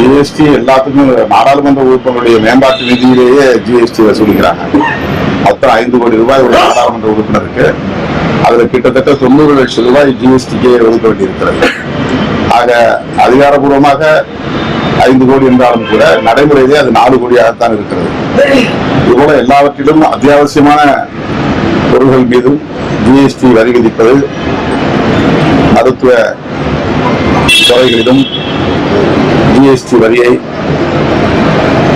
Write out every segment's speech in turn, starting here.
GST எல்லாத்துக்கும் நாடாளுமன்ற உறுப்பினருடைய மேம்பாட்டு நிதியிலேயே ஜிஎஸ்டி வசூலிக்கிறாங்க. மொத்தம் 5 கோடி ரூபாய் ஒரு நாடாளுமன்ற உறுப்பினருக்கு, அதுல கிட்டத்தட்ட 90 லட்சம் ரூபாய் ஜிஎஸ்டிக்கே ஒதுக்க வேண்டியிருக்கிறது. ஆக அதிகாரப்பூர்வமாக 5 கோடி என்றாலும் கூட நடைமுறையிலே அது 4 கோடியாகத்தான் இருக்கிறது. இதுபோல எல்லாவற்றிலும் அத்தியாவசியமான பொருட்கள் மீதும் ஜிஎஸ்டி வரி விதிப்பது மருத்துவ துறைகளிலும் ஜிஎஸ்டி வரியை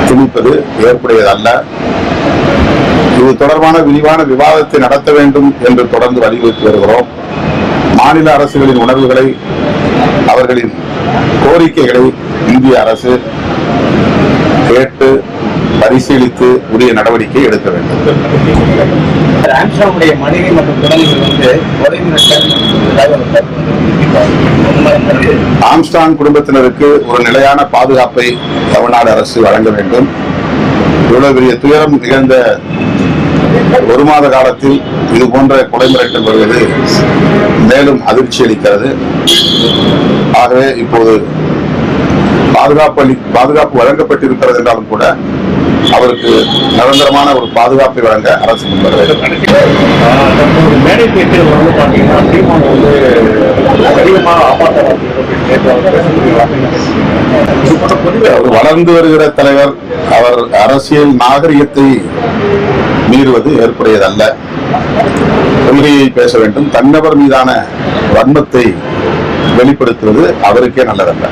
திணிப்பது ஏற்புடையதல்ல. இது தொடர்பான விரிவான விவாதத்தை நடத்த வேண்டும் என்று தொடர்ந்து வலியுறுத்தி வருகிறோம். மாநில அரசுகளின் உணர்வுகளை, அவர்களின் கோரிக்கைகளை இந்திய அரசு கேட்டு பரிசீலித்து உரிய நடவடிக்கை எடுக்க வேண்டும். ஆம்ஸ்ட்ராங் குடும்பத்தினருக்கு ஒரு நிலையான பாதுகாப்பை தமிழ்நாடு அரசு வழங்க வேண்டும். இவ்வளவு பெரிய துயரம் நிகழ்ந்த 1 மாத காலத்தில் இது போன்ற கொலை மிரட்டல் வருவது மேலும் அதிர்ச்சி அளிக்கிறது. ஆகவே இப்போது பாதுகாப்பு வழங்கப்பட்டிருக்கிறது என்றாலும் கூட அவருக்கு நிரந்தரமான ஒரு பாதுகாப்பை வழங்க அரசு வளர்ந்து வருகிற தலைவர், அவர் அரசியல் நாகரிகத்தை மீறுவது ஏற்புடையதல்ல. கொள்கையை பேச வேண்டும். தன்னவர் மீதான வன்மத்தை வெளிப்படுத்துவது அவருக்கே நல்லதல்ல.